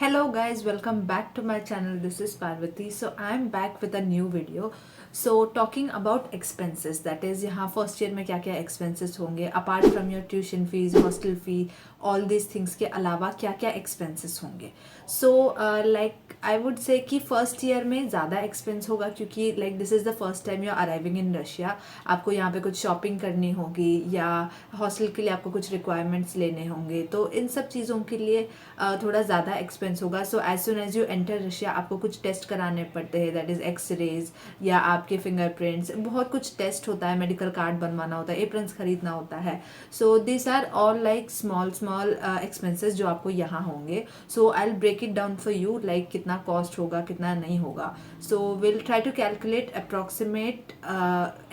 Hello guys, welcome back to my channel. This is Parvati. So I am back with a new video. So talking about expenses, that is यहाँ first year में क्या क्या expenses होंगे apart from your tuition fees, hostel fee, all this things के अलावा क्या क्या expenses होंगे. सो लाइक आई वुड से कि फर्स्ट ईयर में ज़्यादा एक्सपेंस होगा क्योंकि like this is the first time you are arriving in Russia. आपको यहाँ पे कुछ शॉपिंग करनी होगी या हॉस्टल के लिए आपको कुछ रिक्वायरमेंट्स लेने होंगे, तो इन सब चीज़ों के लिए थोड़ा ज़्यादा एक्सपेंस होगा. So as soon as you enter Russia आपको कुछ टेस्ट कराने पड़ते हैं, दैट इज़ एक्सरेज या आपके फिंगरप्रिंट्स, बहुत कुछ टेस्ट होता है, मेडिकल कार्ड बनवाना होता है, एप्रन्स खरीदना होता है. So this are all like small small expenses जो आपको यहाँ होंगे. So I will break it down for you, like कितना कॉस्ट होगा कितना नहीं होगा. So will try to calculate approximate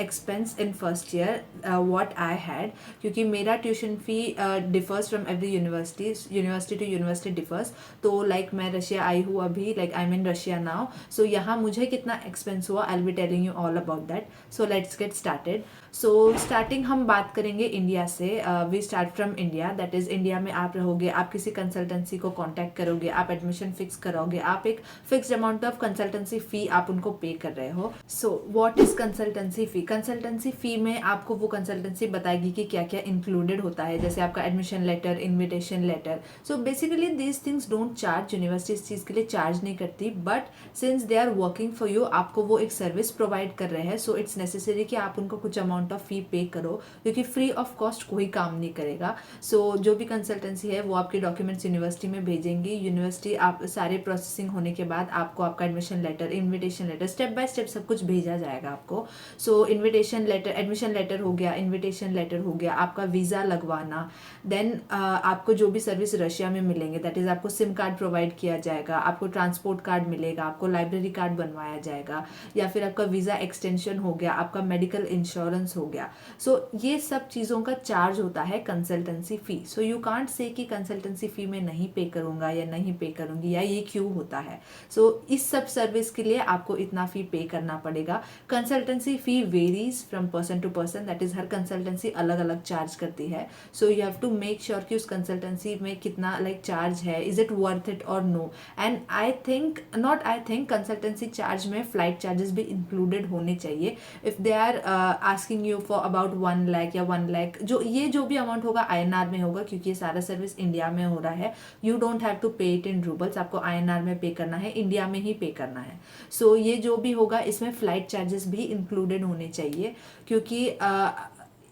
expense in first year what I had, क्योंकि मेरा tuition fee differs from every university to university differs. तो like मैं Russia आई हूँ अभी, like I am in Russia now. So यहाँ मुझे कितना एक्सपेंस हुआ I will be telling you all about that. So let's get started. So starting हम बात करेंगे इंडिया से. We start from India, that is India में आप रहोगे, आप किसी कंसल्टेंसी को कॉन्टैक्ट करोगे, आप एडमिशन फिक्स करोगे, आप एक fixed amount of consultancy fee आप उनको पे कर रहे हो. So what is consultancy fee? Consultancy fee में आपको वो कंसल्टेंसी बताएगी कि क्या क्या इंक्लूडेड होता है, जैसे आपका admission letter, invitation letter. So basically these things don't charge, university इस चीज़ के लिए चार्ज नहीं करती, but since they are working for you, आपको वो एक सर्विस प्रोवाइड कर रहे हैं. सो इट्स नेसेसरी कि आप उनको कुछ अमाउंट ऑफ फी पे करो, क्योंकि फ्री ऑफ कॉस्ट कोई काम नहीं करेगा. सो जो भी कंसल्टेंसी है वो आपके डॉक्यूमेंट्स यूनिवर्सिटी में भेजेंगी. यूनिवर्सिटी आप सारे प्रोसेसिंग होने के बाद आपको आपका admission letter, invitation letter, step by step सब कुछ भेजा जाएगा आपको. सो इन्विटेशन लेटर, एडमिशन लेटर हो गया, इन्विटेशन लेटर हो गया, आपका वीज़ा लगवाना, देन आपको जो भी सर्विस रशिया में मिलेंगे, दैट इज़ आपको सिम कार्ड प्रोवाइड किया जाएगा, आपको ट्रांसपोर्ट कार्ड मिलेगा, आपको लाइब्रेरी कार्ड बनवाया जाएगा, या फिर आपका वीज़ा एक्सटेंशन हो गया, आपका मेडिकल इंश्योरेंस हो गया. सो ये सब चीज़ों का चार्ज होता है consultancy fee. So you can't say कि कंसल्टेंसी फ़ी में नहीं पे करूँगा या नहीं पे करूँगी या ये क्यों होता है. सो इस सब सर्विस के लिए आपको इतना फ़ी पे करना पड़ेगा. Consultancy fee varies from person to person, that is हर कंसल्टेंसी अलग अलग चार्ज करती है. So you have to make sure कि उस कंसल्टेंसी में कितना लाइक चार्ज है, इज़ इट वर्थ इट और no. And I think consultancy charge में फ्लाइट चार्जेस भी इंक्लूडेड होने चाहिए. If they are asking you for about 1 lakh या 1 लाख, जो भी अमाउंट होगा INR में होगा, क्योंकि ये सारा सर्विस इंडिया में हो रहा है. यू डोंट हैव टू पे इट इन रूबल्स, आपको INR में पे करना है, इंडिया में ही पे करना है. सो ये जो भी होगा इसमें फ्लाइट चार्जेस भी इंक्लूडेड होने चाहिए, क्योंकि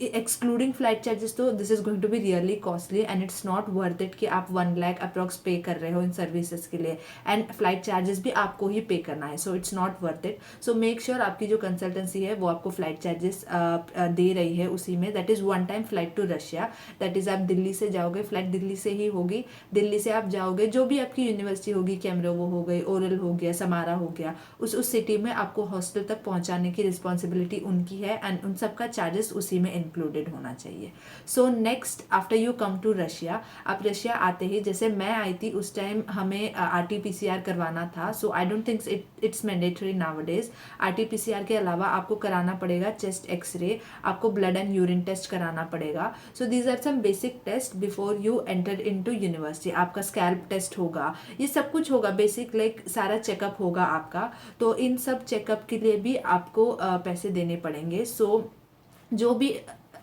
एक्सक्लूडिंग फ्लाइट चार्जेस तो this is going to be really costly and it's not worth it कि आप 1 लाख अप्रॉक्स पे कर रहे हो इन सर्विसेज के लिए, एंड फ्लाइट चार्जेस भी आपको ही पे करना है. So it's not worth it. So make sure आपकी जो कंसल्टेंसी है वो आपको फ्लाइट चार्जेस दे रही है उसी में. That is one time flight to Russia, that is आप दिल्ली से जाओगे, फ्लाइट दिल्ली से ही होगी, दिल्ली से आप जाओगे, जो भी आपकी यूनिवर्सिटी होगी, कैमरोवो हो गई, ओरल हो गया, समारा हो गया, उस सिटी में आपको हॉस्टल तक पहुंचाने की रिस्पॉन्सिबिलिटी उनकी है, एंड उन सबका चार्जेस उसी में इंक्लूडेड होना चाहिए. So next after you come to Russia, आप रशिया आते ही, जैसे मैं आई थी उस टाइम हमें RT-PCR करवाना था. So I don't think it's mandatory nowadays. RT-PCR के अलावा आपको कराना पड़ेगा चेस्ट एक्सरे, आपको ब्लड एंड यूरिन टेस्ट कराना पड़ेगा. So these are some basic test before you enter into university. आपका स्कैल्प टेस्ट होगा, ये सब कुछ होगा, बेसिक लाइक सारा चेकअप होगा आपका. तो इन सब चेकअप के लिए भी आपको पैसे देने पड़ेंगे. सो जो भी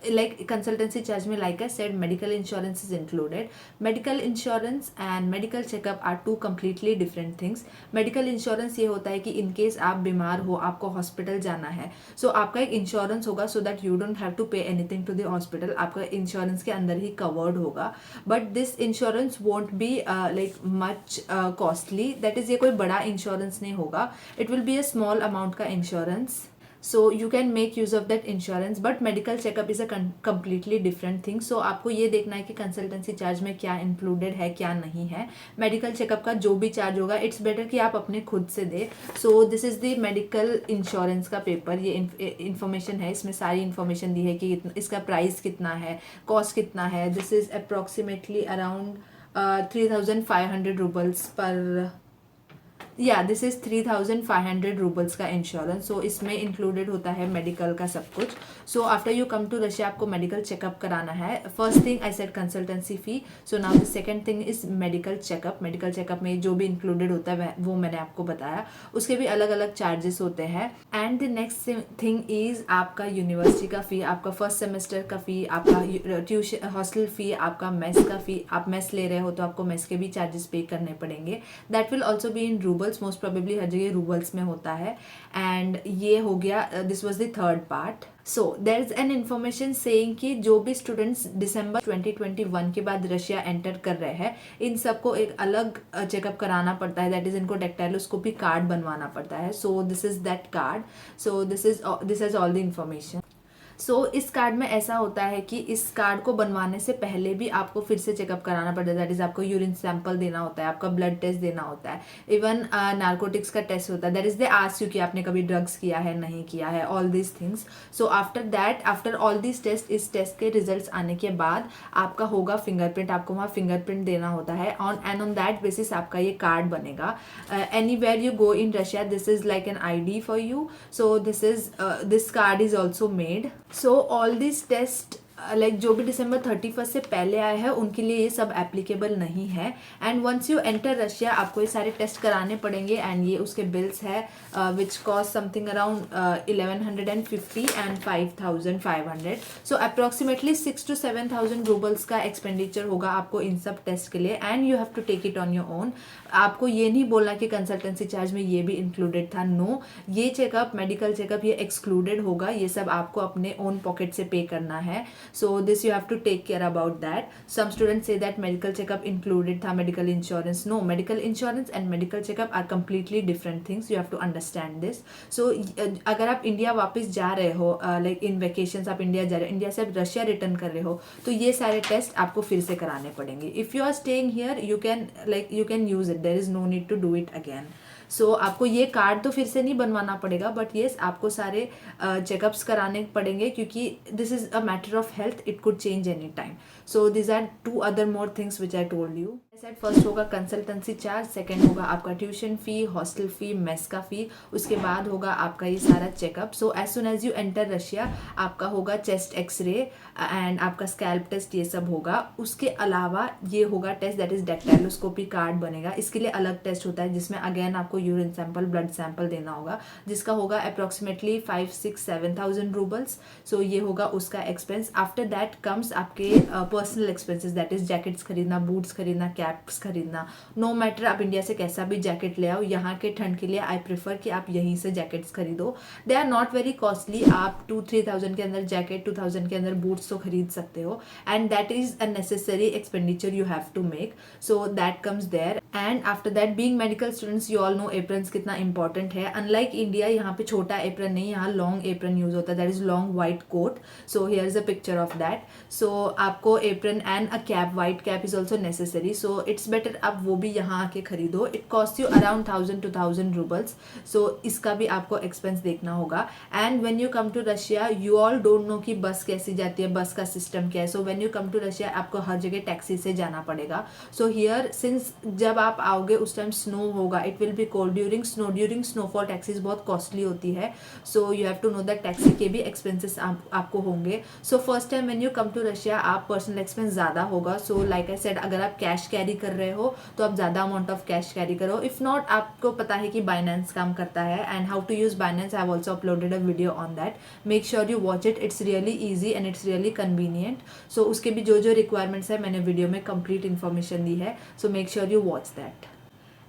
like consultancy charge में, like I said, medical insurance is included. Medical insurance and medical checkup are two completely different things. Medical insurance ये होता है कि in case आप बीमार हो, आपको हॉस्पिटल जाना है, so आपका एक इंश्योरेंस होगा so that you don't have to pay anything to the hospital. आपका इंश्योरेंस के अंदर ही कवर्ड होगा. But this insurance won't be like much costly, that is ये कोई बड़ा इंश्योरेंस नहीं होगा. It will be a small amount का insurance. So you can make use of that insurance. But medical checkup is a completely different thing. So आपको ये देखना है कि कंसल्टेंसी चार्ज में क्या इंक्लूडेड है क्या नहीं है. मेडिकल चेकअप का जो भी चार्ज होगा इट्स बेटर कि आप अपने खुद से दे. So this is the medical insurance का पेपर. ये इन्फॉर्मेशन है, इसमें सारी इन्फॉर्मेशन दी है कि इसका प्राइस कितना है, कॉस्ट कितना है. This is approximately around 3,500 roubles पर या दिस इज 3,500 रूबल्स का इंश्योरेंस. सो इसमें इंक्लूडेड होता है मेडिकल का सब कुछ. So after you come to Russia आपको मेडिकल चेकअप कराना है. First thing I said consultancy fee. So now the second thing is medical checkup. Medical checkup में जो भी इंक्लूडेड होता है वो मैंने आपको बताया. उसके भी अलग अलग चार्जेस होते हैं. And the next thing is आपका यूनिवर्सिटी का फी, आपका फर्स्ट सेमेस्टर का फी, आपका ट्यूशन हॉस्टल फी, आपका मेस का फी. आप मेस ले रहे हो तो आपको मेस के भी चार्जेस पे करने पड़ेंगे. That will also be in roubles. Most probably हर जगह रूबल्स में होता है. एंड ये हो गया, this was the third part. So there is an information saying कि जो भी स्टूडेंट्स दिसंबर 2021 के बाद रशिया एंटर कर रहे हैं, इन सबको एक अलग चेकअप कराना पड़ता है. दैट इज इनको डेक्टाइलोस्कोपी कार्ड बनवाना पड़ता है. So this is that card. So this is all the information. So इस कार्ड में ऐसा होता है कि इस कार्ड को बनवाने से पहले भी आपको फिर से चेकअप कराना पड़ता है. दैट इज आपको यूरिन सैंपल देना होता है, आपका ब्लड टेस्ट देना होता है, इवन नार्कोटिक्स का टेस्ट होता है. That is they ask you कि आपने कभी ड्रग्स किया है नहीं किया है, all these things. So after that, after all these test, इस टेस्ट के रिजल्ट्स आने के बाद आपका होगा फिंगरप्रिंट. आपको वहाँ फिंगरप्रिंट देना होता है. ऑन दैट बेसिस आपका ये कार्ड बनेगा. Anywhere you go in Russia, this is like an ID for you. So this card is also made. So all this taste like जो भी दिसंबर 31 से पहले आए हैं उनके लिए ये सब एप्लीकेबल नहीं है. And once you enter Russia आपको ये सारे टेस्ट कराने पड़ेंगे. एंड ये उसके बिल्स है which cost something around 1150 and 5500. So approximately 6,000 to 7,000 roubles का एक्सपेंडिचर होगा आपको इन सब टेस्ट के लिए. And you have to take it on your own. आपको ये नहीं बोलना कि कंसल्टेंसी चार्ज में ये भी इंक्लूडेड था. नो, ये चेकअप, मेडिकल चेकअप, ये एक्सक्लूडेड होगा. ये सब आपको अपने ओन पॉकेट से पे करना है. So this you have to take care about that. Some students say that medical checkup included tha medical insurance. No, medical insurance and medical checkup are completely different things. You have to understand this. So अगर आप India वापस जा रहे हो, like in vacations आप India जा रहे हो, इंडिया से आप रशिया रिटर्न कर रहे हो, तो ये सारे टेस्ट आपको फिर से कराने पड़ेंगे. If you are staying here you can use it. There is no need to do it again. So आपको ये कार्ड तो फिर से नहीं बनवाना पड़ेगा, बट येस आपको सारे चेकअप्स कराने पड़ेंगे क्योंकि this is a matter of health. It could change any time. So this are 2 other more things which I told you. First होगा कंसल्टेंसी चार्ज, सेकेंड होगा आपका tuition fee, hostel fee, mess का fee. उसके बाद होगा आपका ये सारा checkup. So as soon as you enter Russia आपका होगा चेस्ट एक्सरे एंड आपका स्कैल्प टेस्ट, ये सब होगा. उसके अलावा ये होगा टेस्ट, दैट इज डेक्टाइलोस्कोपी कार्ड बनेगा. इसके लिए अलग टेस्ट होता है जिसमें अगेन आपको यूरिन सैंपल, ब्लड सैंपल देना होगा, जिसका होगा अप्रॉक्सीमेटली 5,000-7,000 रूबल्स. सो ये होगा उसका एक्सपेंस. आफ्टर दैट कम्स आपके personal expenses. That is jackets खरीदना, बूट्स खरीदना, कैप्स खरीदना. नो मैटर आप इंडिया से कैसा भी जैकेट ले आओ, यहाँ के ठंड के लिए आई प्रेफर कि आप यहीं से जैकेट्स खरीदो. They are not very costly. आप 2-3,000 के अंदर जैकेट, 2,000 के अंदर बूट्स तो खरीद सकते हो. And that is a necessary expenditure you have to make. So that comes there. And after that being medical students you all know aprons कितना इंपॉर्टेंट है. अनलाइक इंडिया यहाँ पे छोटा एप्रन नहीं, यहाँ लॉन्ग एप्रन यूज होता है. That is long white coat. So here is a picture of that. So आपको apron and a cap, white cap is also necessary. So it's better आप वो भी यहाँ आके खरीदो. It cost you around 1,000-2,000 roubles. So इसका भी आपको एक्सपेंस देखना होगा. And when you come to Russia you all don't know कि बस कैसी जाती है, बस का सिस्टम क्या है. So when you come to Russia आपको हर जगह टैक्सी से जाना पड़ेगा. सो हियर सिंस जब आप आओगे उस टाइम स्नो होगा, it will be cold during snowfall. Taxis बहुत कॉस्टली होती है. So you have to know that taxi के भी एक्सपेंसेस आपको होंगे. So first time when you come to Russia आप पर्सनल एक्सपेंस ज़्यादा होगा. सो लाइक आई सेड अगर आप कैश कैरी कर रहे हो तो आप ज़्यादा अमाउंट ऑफ कैश कैरी करो. इफ नॉट, आपको पता है कि बाइनेंस काम करता है and how to use Binance. I have also uploaded a video on that. Make sure you watch it. It's really easy and it's really convenient. So उसके भी जो रिक्वायरमेंट्स है मैंने वीडियो में कंप्लीट इन्फॉर्मेशन दी है. So make sure you watch that.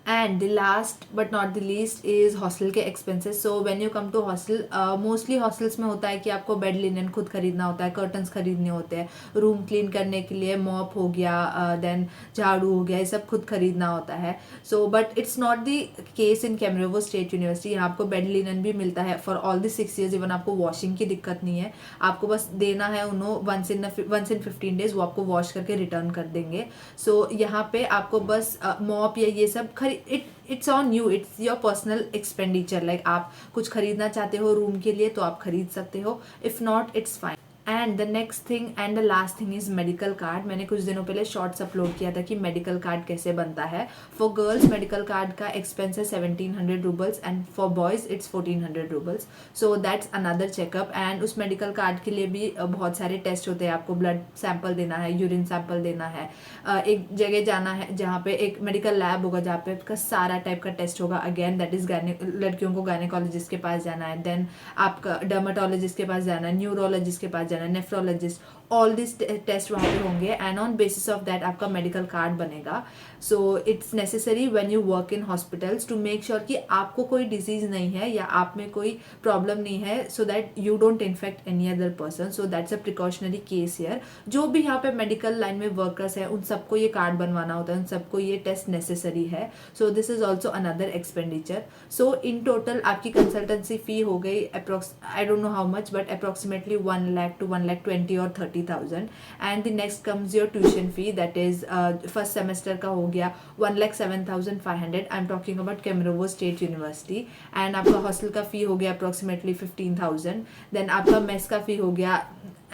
And the last but not the least is hostel के expenses. So when you come to hostel, mostly hostels में होता है कि आपको बेड लिनन खुद खरीदना होता है, कर्टन्स खरीदने होते हैं, रूम क्लीन करने के लिए मॉप हो गया, देन झाड़ू हो गया, ये सब खुद खरीदना होता है. So but it's not the case in Kemerovo state university. यहाँ आपको बेड लिनन भी मिलता है for all the 6 years. Even आपको वॉशिंग की दिक्कत नहीं है. आपको बस देना है उन्होंने वंस इन 15 days, वो आपको वॉश करके रिटर्न कर देंगे. सो यहाँ पे आपको बस मॉप या ये सब it's on you. It's your personal expenditure. Like आप कुछ खरीदना चाहते हो रूम के लिए तो आप खरीद सकते हो. If not it's fine. And the next thing and the last thing is medical card. मैंने कुछ दिनों पहले शॉर्ट्स अपलोड किया था कि मेडिकल कार्ड कैसे बनता है. फॉर गर्ल्स मेडिकल कार्ड का एक्सपेंस है 1700 roubles and for boys it's 1400 roubles. So that's another checkup. And उस मेडिकल कार्ड के लिए भी बहुत सारे टेस्ट होते हैं. आपको ब्लड सैंपल देना है, यूरिन सैंपल देना है, एक जगह जाना है जहाँ पे एक मेडिकल लैब होगा जहाँ पे आपका सारा टाइप का टेस्ट होगा. अगेन दैट इज लड़कियों को गायनेकोलॉजिस्ट के पास जाना है, देन आपका डर्माटोलॉजिस्ट के पास जाना है, न्यूरोलॉजिस्ट के पास जाना है, नेफ्रोलॉजिस्ट, ऑल दिस टेस्ट वहाँ पे होंगे. And on basis of that आपका मेडिकल कार्ड बनेगा. So it's necessary when you work in hospitals to make sure कि आपको कोई डिजीज नहीं है या आप में कोई प्रॉब्लम नहीं है, so that you don't infect any other person. So that's a precautionary case here. जो भी यहाँ पे मेडिकल लाइन में वर्कर्स है उन सबको ये कार्ड बनवाना होता है, उन सबको ये टेस्ट नेसेसरी है. So this is also another expenditure. So in total आपकी कंसल्टेंसी फी हो गई approx, I don't know how much, but approximately 1 lakh to 1,20,000 और 30,000. And the next comes your tuition fee, that is first semester का हो गया 1,07,500. I am talking about Kemerovo state university. And आपका hostel का fee हो गया approximately 15,000. Then आपका mess का फी हो गया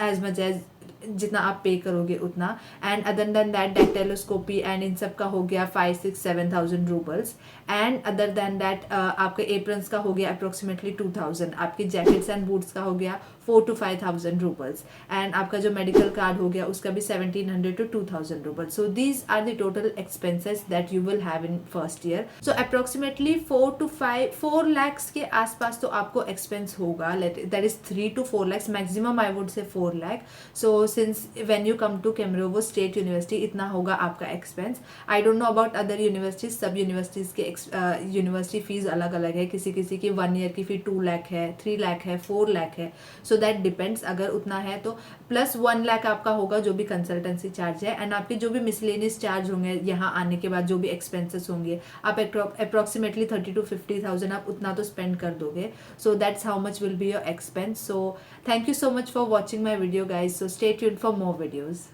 एज मच एज जितना आप पे करोगे उतना. And other than that dactyloscopy and इन सब का हो गया 5,6,7,000 roubles. And other than that आपके एप्रन्स का हो गया अप्रोक्सीमेटली 2,000. आपके जैकेट्स एंड बूट्स का हो गया 4,000 to 5,000 रूबल्स. एंड आपका जो मेडिकल कार्ड हो गया उसका भी 1,700 to 2,000 roubles. So these are the total expenses that you will have in first year. So approximately 4 lakhs के आसपास तो आपको एक्सपेंस होगा. That is 3 to 4 lakhs maximum, I would say 4 lakh. So since when you come to Kemerovo state university इतना होगा आपका expense. I don't know about other universities. सब universities के यूनिवर्सिटी फीस अलग अलग है. किसी किसी की 1 year की फी 2 lakh है, 3 lakh है, 4 lakh है. So that depends. अगर उतना है तो प्लस 1 lakh आपका होगा जो भी कंसल्टेंसी चार्ज है. एंड आपके जो भी मिसलेनियस चार्ज होंगे यहाँ आने के बाद, जो भी एक्सपेंसेस होंगे, आप अप्रोक्सीमेटली 30,000 to 50,000 आप उतना तो स्पेंड कर दोगे. So that's how much will be your expense. So thank you so much for watching my video guys. So stay tuned for more videos.